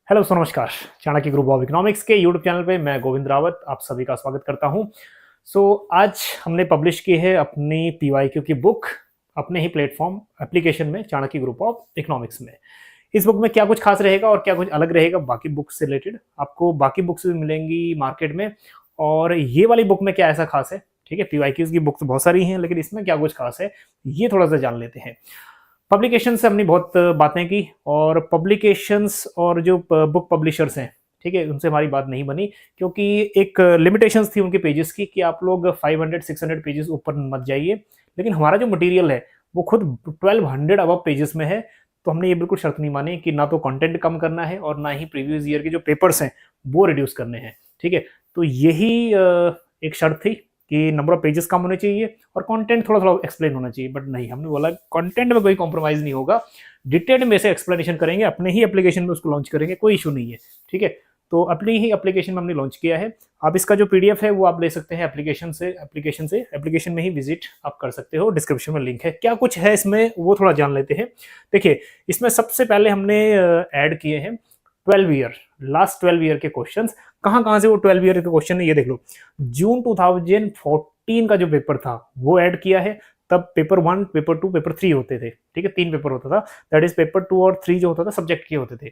Hello सो नमस्कार। Chanakya group of economics के YouTube channel पे मैं गोविंद रावत आप सभी का स्वागत करता हूं। आज हमने पब्लिश की है अपनी पीवाईक्यू की बुक अपने ही प्लेटफॉर्म एप्लीकेशन में, चाणक्य ग्रुप ऑफ इकोनॉमिक्स में। इस बुक में क्या कुछ खास रहेगा और क्या कुछ अलग रहेगा बाकी बुक्स से रिलेटेड, आपको बाकी बुक्स भी मिलेंगी मार्केट में। और ये वाली बुक में क्या ऐसा खास है, ठीक है। पीवाईक्यूज की बुक्स बहुत सारी हैं, लेकिन इसमें क्या कुछ खास है ये थोड़ा सा जान लेते हैं। पब्लिकेशन से हमने बहुत बातें की, और पब्लिकेशंस और जो बुक पब्लिशर्स हैं, ठीक है, उनसे हमारी बात नहीं बनी, क्योंकि एक लिमिटेशंस थी उनके पेजेस की कि आप लोग 500-600 पेजेस ऊपर मत जाइए। लेकिन हमारा जो मटेरियल है वो खुद 1200 अब पेजेस में है, तो हमने ये बिल्कुल शर्त नहीं मानी कि ना तो कंटेंट कम करना है और ना ही प्रीवियस ईयर के जो पेपर्स हैं वो रिड्यूस करने हैं, ठीक है। तो यही एक शर्त थी कि नंबर ऑफ पेजेस कम होने चाहिए और कंटेंट थोड़ा थोड़ा एक्सप्लेन होना चाहिए। बट नहीं, हमने बोला कंटेंट में कोई कॉम्प्रोमाइज नहीं होगा, डिटेल में से एक्सप्लेनेशन करेंगे, अपने ही एप्लीकेशन में उसको लॉन्च करेंगे, कोई इशू नहीं है, ठीक है। तो अपनी ही एप्लीकेशन में हमने लॉन्च किया है। आप इसका जो पीडीएफ है वो आप ले सकते हैं एप्लीकेशन में ही विजिट आप कर सकते हो, डिस्क्रिप्शन में लिंक है। क्या कुछ है इसमें वो थोड़ा जान लेते हैं। देखिए, इसमें सबसे पहले हमने ऐड किए हैं 12 ईयर, लास्ट 12 ईयर के क्वेश्चंस। कहाँ से वो 12 ईयर के क्वेश्चन है ये देख लो। जून 2014 का जो पेपर था वो ऐड किया है। तब पेपर 1, पेपर 2, पेपर 3 होते थे, ठीक है, 3 पेपर होता था। दैट इज पेपर 2 और 3 जो होता था सब्जेक्ट के होते थे।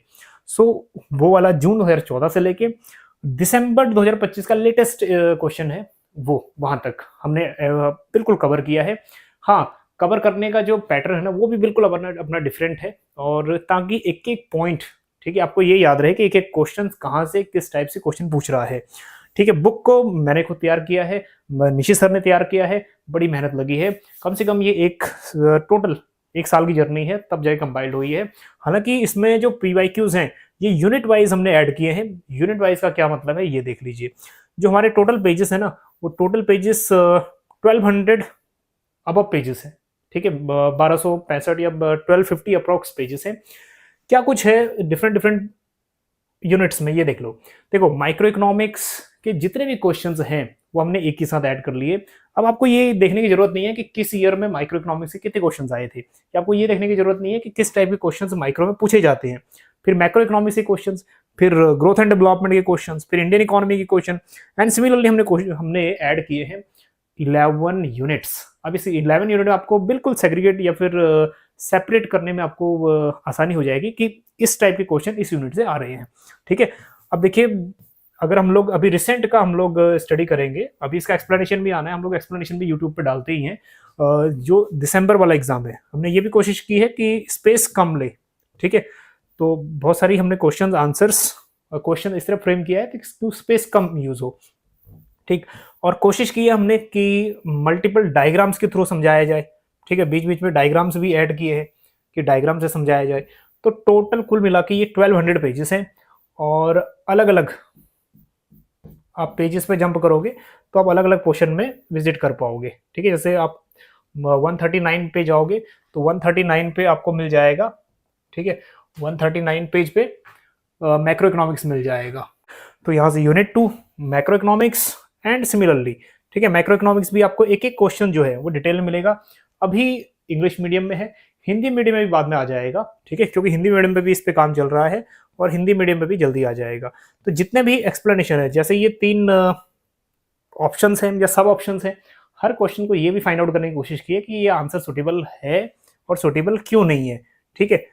सो वो वाला जून 2014 से लेके दिसंबर 2025 का लेटेस्ट क्वेश्चन है, वो वहां तक हमने बिल्कुल कवर किया है। हाँ, कवर करने का जो पैटर्न है ना वो भी बिल्कुल अपना अपना डिफरेंट है, और ताकि एक एक पॉइंट, ठीक है, आपको ये याद रहे कि एक एक क्वेश्चन कहाँ से किस टाइप से क्वेश्चन पूछ रहा है, ठीक है। बुक को मैंने खुद तैयार किया है, निशित सर ने तैयार किया है, बड़ी मेहनत लगी है। कम से कम ये एक टोटल 1 साल की जर्नी है, तब जाके कंपाइल्ड हुई है। हालांकि इसमें जो पीवाईक्यूज हैं ये यूनिट वाइज हमने ऐड किए हैं। यूनिट वाइज का क्या मतलब है ये देख लीजिए। जो हमारे टोटल पेजेस है ना, वो टोटल पेजेस 1200 अब पेजेस है, ठीक है, 1265 या 1250 अप्रोक्स पेजेस है। क्या कुछ है डिफरेंट डिफरेंट यूनिट्स में ये देख लो। देखो, माइक्रो इकोनॉमिक्स के जितने भी क्वेश्चंस हैं वो हमने एक ही साथ ऐड कर लिए। अब आपको ये देखने की जरूरत नहीं है कि किस ईयर में माइक्रो इकोनॉमिक्स के कितने क्वेश्चंस आए थे, या आपको ये देखने की जरूरत नहीं है कि किस टाइप के क्वेश्चंस माइक्रो में पूछे जाते हैं। फिर मैक्रो इकोनॉमिक्स के क्वेश्चंस, फिर ग्रोथ एंड डेवलपमेंट के क्वेश्चंस, फिर इंडियन इकोनॉमी के क्वेश्चन। एंड सिमिलरली हमने ऐड किए हैं 11 यूनिट्स। अब इस 11 यूनिट में आपको बिल्कुल सेग्रीगेट या फिर सेपरेट करने में आपको आसानी हो जाएगी कि इस टाइप के क्वेश्चन इस यूनिट से आ रहे हैं, ठीक है। अब देखिए, अगर हम लोग अभी रिसेंट का हम लोग स्टडी करेंगे, अभी इसका एक्सप्लेनेशन भी आना है, हम लोग एक्सप्लेनेशन भी यूट्यूब पे डालते ही हैं। जो दिसंबर वाला एग्जाम है हमने ये भी कोशिश की है कि स्पेस कम ले, ठीक है। तो बहुत सारी हमने क्वेश्चन आंसर्स क्वेश्चन इस तरह फ्रेम किया है कि स्पेस कम यूज हो, ठीक। और कोशिश की है हमने कि मल्टीपल डायग्राम्स के थ्रू समझाया जाए, ठीक है। बीच बीच में डायग्राम्स भी ऐड किए हैं कि डायग्राम से समझाया जाए। तो टोटल कुल मिला के ये 1200 पेजेस हैं, और अलग अलग आप पेजेस पे जंप करोगे तो आप अलग अलग पोर्शन में विजिट कर पाओगे, ठीक है। जैसे आप 139 पे जाओगे तो 139 पे आपको मिल जाएगा, ठीक है, 139 पेज पे मैक्रो इकोनॉमिक्स मिल जाएगा। तो यहाँ से unit 2 macro economics and similarly, ठीक है, मैक्रो इकोनॉमिक्स भी आपको एक एक क्वेश्चन जो है वो डिटेल में मिलेगा। अभी इंग्लिश मीडियम में है, हिंदी मीडियम में भी बाद में आ जाएगा, ठीक है, क्योंकि हिंदी मीडियम पे भी इस पे काम चल रहा है और हिंदी मीडियम पे भी जल्दी आ जाएगा। तो जितने भी एक्सप्लेनेशन है, जैसे ये 3 ऑप्शंस हैं या सब ऑप्शंस हैं, हर क्वेश्चन को ये भी फाइंड आउट करने की कोशिश की है कि ये आंसर सुटेबल है और सुटेबल क्यों नहीं है, ठीक है।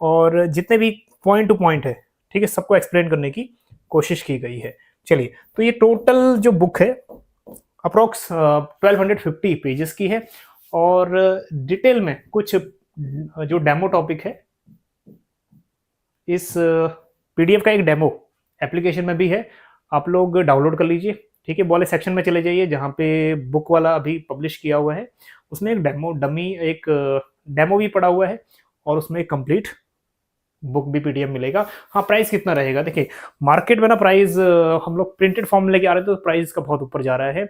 और जितने भी पॉइंट टू पॉइंट है, ठीक है, सबको एक्सप्लेन करने की कोशिश की गई है। चलिए, तो ये टोटल जो बुक है अप्रोक्स 1250 पेजेस की है, और डिटेल में कुछ जो डेमो टॉपिक है, इस पीडीएफ का एक डेमो एप्लीकेशन में भी है, आप लोग डाउनलोड कर लीजिए, ठीक है। वाले सेक्शन में चले जाइए जहाँ पे बुक वाला अभी पब्लिश किया हुआ है, उसमें एक डेमो भी पड़ा हुआ है, और उसमें एक कंप्लीट बुक भी पीडीएफ मिलेगा। हाँ, प्राइस कितना रहेगा, देखिए मार्केट में ना प्राइस हम लोग प्रिंटेड फॉर्म में लेके आ रहे थे तो प्राइस का बहुत ऊपर जा रहा है,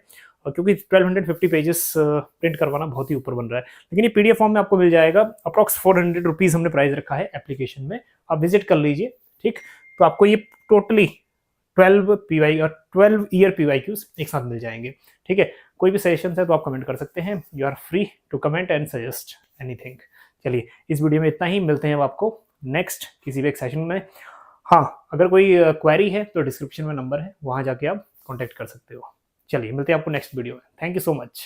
क्योंकि 1250 पेजेस प्रिंट करवाना बहुत ही ऊपर बन रहा है। लेकिन ये पीडीएफ फॉर्म में आपको मिल जाएगा अप्रॉक्स 400 रुपीज हमने प्राइस रखा है एप्लीकेशन में, आप विजिट कर लीजिए, ठीक। तो आपको ये टोटली 12 ईयर पीवाईक्यूज एक साथ मिल जाएंगे, ठीक है। कोई भी सजेशन है तो आप कमेंट कर सकते हैं, you are free to comment and suggest anything. चलिए, इस वीडियो में इतना ही, मिलते हैं अब आपको नेक्स्ट किसी भी एक सेशन में। हाँ, अगर कोई क्वेरी है तो डिस्क्रिप्शन में नंबर है, वहाँ जाके आप कॉन्टैक्ट कर सकते हो। चलिए मिलते हैं आपको नेक्स्ट वीडियो में। Thank you so much.